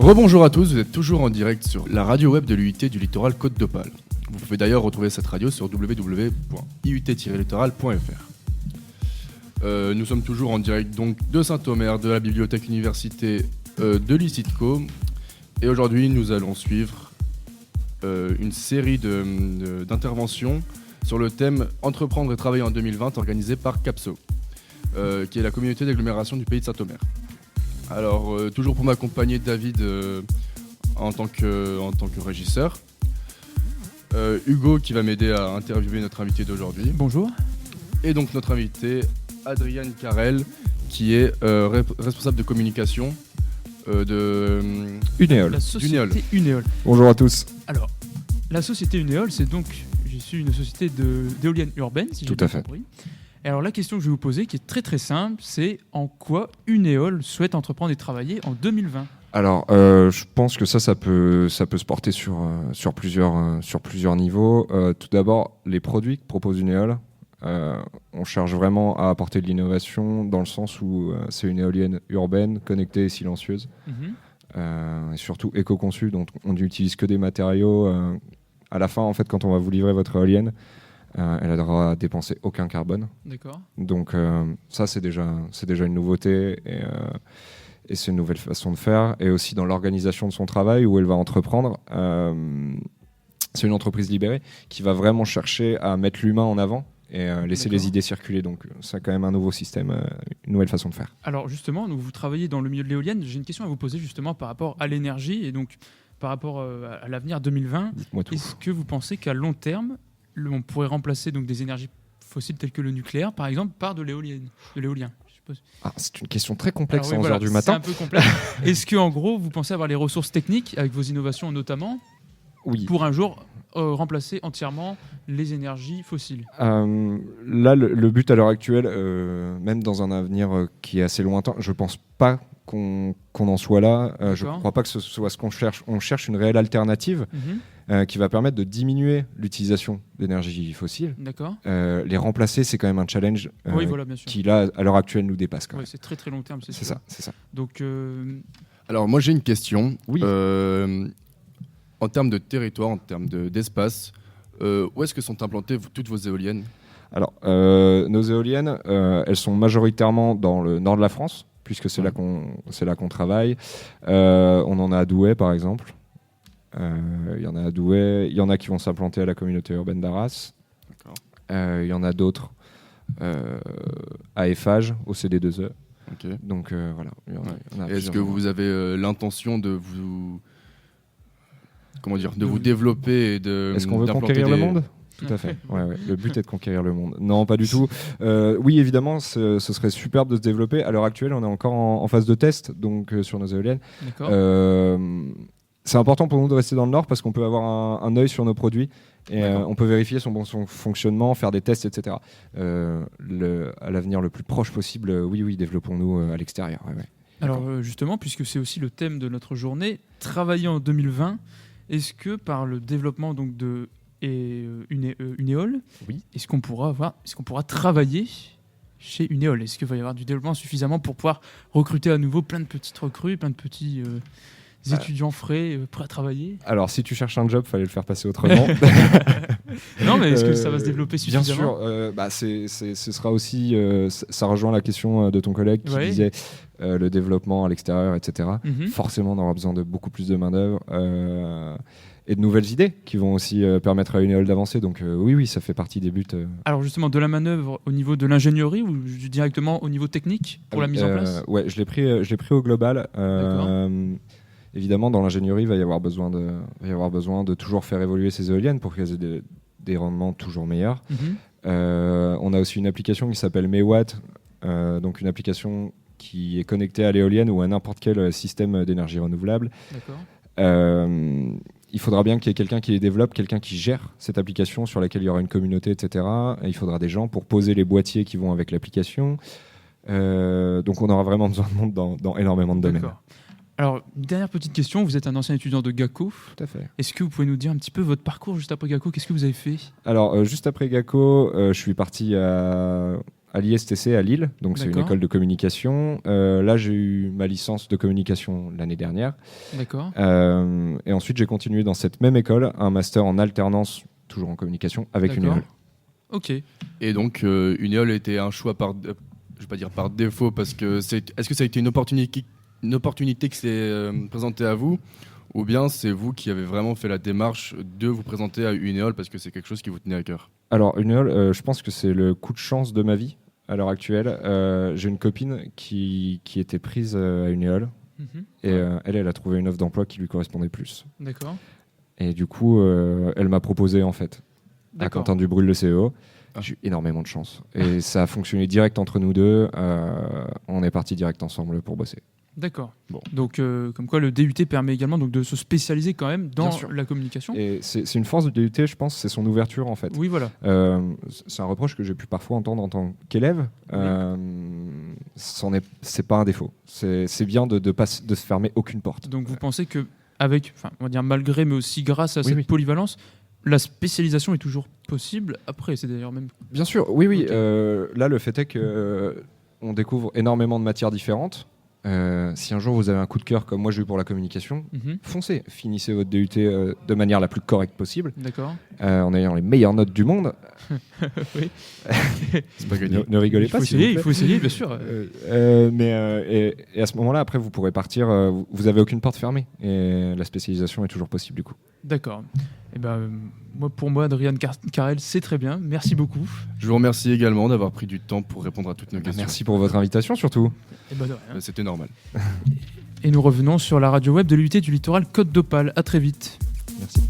Rebonjour à tous, vous êtes toujours en direct sur la radio web de l'UIT du littoral Côte d'Opale. Vous pouvez d'ailleurs retrouver cette radio sur www.iut-littoral.fr. Nous sommes toujours en direct donc de Saint-Omer, de la bibliothèque université de l'ICITCO. Et aujourd'hui, nous allons suivre une série d'interventions sur le thème Entreprendre et travailler en 2020 organisée par CAPSO, qui est la communauté d'agglomération du pays de Saint-Omer. Alors, toujours pour m'accompagner, David en tant que régisseur. Hugo qui va m'aider à interviewer notre invité d'aujourd'hui. Bonjour. Et donc notre invité, Adriane Carrel, qui est responsable de communication de Unéol. La société Unéol. Bonjour à tous. Alors, la société Unéol, c'est donc une société d'éoliennes urbaines, si j'ai bien compris. Et alors la question que je vais vous poser, qui est très très simple, c'est en quoi Unéol souhaite entreprendre et travailler en 2020 ? Alors, je pense que ça peut se porter sur plusieurs niveaux. Tout d'abord, les produits que propose Unéol, on cherche vraiment à apporter de l'innovation dans le sens où c'est une éolienne urbaine, connectée et silencieuse, et surtout éco-conçue, donc on n'utilise que des matériaux. À la fin, en fait, quand on va vous livrer votre éolienne, elle n'aura dépensé aucun carbone. D'accord. Donc ça, c'est déjà une nouveauté et c'est une nouvelle façon de faire. Et aussi dans l'organisation de son travail, où elle va entreprendre. C'est une entreprise libérée qui va vraiment chercher à mettre l'humain en avant et laisser les idées circuler. Donc c'est quand même un nouveau système, une nouvelle façon de faire. Alors justement, vous travaillez dans le milieu de l'éolienne. J'ai une question à vous poser justement par rapport à l'énergie et donc par rapport à l'avenir 2020. Dites-moi tout. Est-ce que vous pensez qu'à long terme, on pourrait remplacer donc des énergies fossiles telles que le nucléaire, par exemple, par de l'éolien. C'est une question très complexe à 11h voilà, du matin. C'est un peu complexe. Est-ce que en gros, vous pensez avoir les ressources techniques, avec vos innovations notamment, pour un jour remplacer entièrement les énergies fossiles ? Là, le but à l'heure actuelle, même dans un avenir qui est assez lointain, je ne pense pas qu'on en soit là. Je ne crois pas que ce soit ce qu'on cherche. On cherche une réelle alternative qui va permettre de diminuer l'utilisation d'énergie fossile. D'accord. Les remplacer, c'est quand même un challenge bien sûr. qui, là, à l'heure actuelle, nous dépasse. Quand même. C'est très très long terme, c'est sûr. C'est ça. Donc, Alors moi j'ai une question. Oui. En termes de territoire, en termes d'espace, où est-ce que sont implantées toutes vos éoliennes ? Alors, nos éoliennes, elles sont majoritairement dans le nord de la France, puisque c'est là qu'on travaille. On en a à Douai, par exemple. Il y en a à Douai. Il y en a qui vont s'implanter à la communauté urbaine d'Arras. D'accord. Il y en a d'autres à Eiffage, au CD2E. Okay. Donc, voilà. Est-ce que vous avez l'intention de vous... vous développer et de... Est-ce qu'on veut conquérir le monde ? Tout à fait. Ouais. Le but est de conquérir le monde. Non, pas du tout. Oui, évidemment, ce serait superbe de se développer. À l'heure actuelle, on est encore en phase de test donc, sur nos éoliennes. D'accord. C'est important pour nous de rester dans le Nord parce qu'on peut avoir un œil sur nos produits et on peut vérifier son bon fonctionnement, faire des tests, etc. À l'avenir le plus proche possible, oui, développons-nous à l'extérieur. Ouais. Alors justement, puisque c'est aussi le thème de notre journée, travailler en 2020, est-ce que par le développement donc, de Unéol, est-ce qu'on pourra travailler chez Unéol ? Est-ce qu'il va y avoir du développement suffisamment pour pouvoir recruter à nouveau plein de petites recrues, plein de petits étudiants frais prêts à travailler ? Alors, si tu cherches un job, il fallait le faire passer autrement. Non, mais est-ce que ça va se développer suffisamment ? Bien sûr. Ce sera aussi... ça rejoint la question de ton collègue qui disait le développement à l'extérieur, etc. Forcément, on aura besoin de beaucoup plus de main-d'œuvre et de nouvelles idées qui vont aussi permettre à Unéol d'avancer. Donc oui, ça fait partie des buts. Alors justement, de la manœuvre au niveau de l'ingénierie ou directement au niveau technique pour la mise en place ? Ouais, je l'ai pris au global. Évidemment, dans l'ingénierie, il va y avoir besoin de toujours faire évoluer ces éoliennes pour qu'elles aient des rendements toujours meilleurs. On a aussi une application qui s'appelle Mewatt, donc une application qui est connectée à l'éolienne ou à n'importe quel système d'énergie renouvelable. D'accord. Il faudra bien qu'il y ait quelqu'un qui les développe, quelqu'un qui gère cette application sur laquelle il y aura une communauté, etc. Et il faudra des gens pour poser les boîtiers qui vont avec l'application. Donc on aura vraiment besoin de monde dans énormément de domaines. D'accord. Alors, une dernière petite question. Vous êtes un ancien étudiant de GACO. Tout à fait. Est-ce que vous pouvez nous dire un petit peu votre parcours juste après GACO ? Qu'est-ce que vous avez fait ? Alors, juste après GACO, je suis parti à à l'ISTC à Lille, donc c'est une D'accord. école de communication. Là, j'ai eu ma licence de communication l'année dernière. D'accord. Et ensuite, j'ai continué dans cette même école, un master en alternance, toujours en communication, avec une D'accord. école. Ok. Et donc, Unéole était un choix je vais pas dire par défaut, parce que est-ce que ça a été une opportunité qui s'est présentée à vous, ou bien c'est vous qui avez vraiment fait la démarche de vous présenter à Unéole parce que c'est quelque chose qui vous tenait à cœur? Alors, Unéole, je pense que c'est le coup de chance de ma vie à l'heure actuelle. J'ai une copine qui était prise à Unéole, Mhm. et elle a trouvé une offre d'emploi qui lui correspondait plus. D'accord. Et du coup, elle m'a proposé, en fait, à D'accord. Quentin Dubrulle, le CEO. Ah. J'ai eu énormément de chance. Et ça a fonctionné direct entre nous deux. On est partis direct ensemble pour bosser. D'accord. Bon. Donc, comme quoi le DUT permet également donc, de se spécialiser quand même dans Bien sûr. la communication. Et c'est une force du DUT, je pense, c'est son ouverture, en fait. Oui, voilà. C'est un reproche que j'ai pu parfois entendre en tant qu'élève. C'est pas un défaut. C'est bien de se fermer aucune porte. Donc, vous pensez que avec, enfin, on va dire malgré, mais aussi grâce à Oui, cette oui. polyvalence, la spécialisation est toujours possible. Après, c'est d'ailleurs même. Bien sûr, oui. Ok. Là, le fait est que on découvre énormément de matières différentes. Si un jour vous avez un coup de cœur comme moi j'ai eu pour la communication, Mhm. foncez, finissez votre DUT de manière la plus correcte possible, D'accord. en ayant les meilleures notes du monde. Oui. C'est pas gagné. Ne rigolez Il pas, faut s'il vous essayer, plaît. il faut essayer, bien sûr. Et à ce moment-là, après, vous pourrez partir. Vous avez aucune porte fermée. Et la spécialisation est toujours possible du coup. D'accord. Et ben, pour moi, Adrien Carrel, c'est très bien. Merci beaucoup. Je vous remercie également d'avoir pris du temps pour répondre à toutes nos questions. Merci pour votre invitation surtout. Et ben, de rien. C'était normal. Et nous revenons sur la radio web de l'UT du Littoral Côte d'Opale. À très vite. Merci.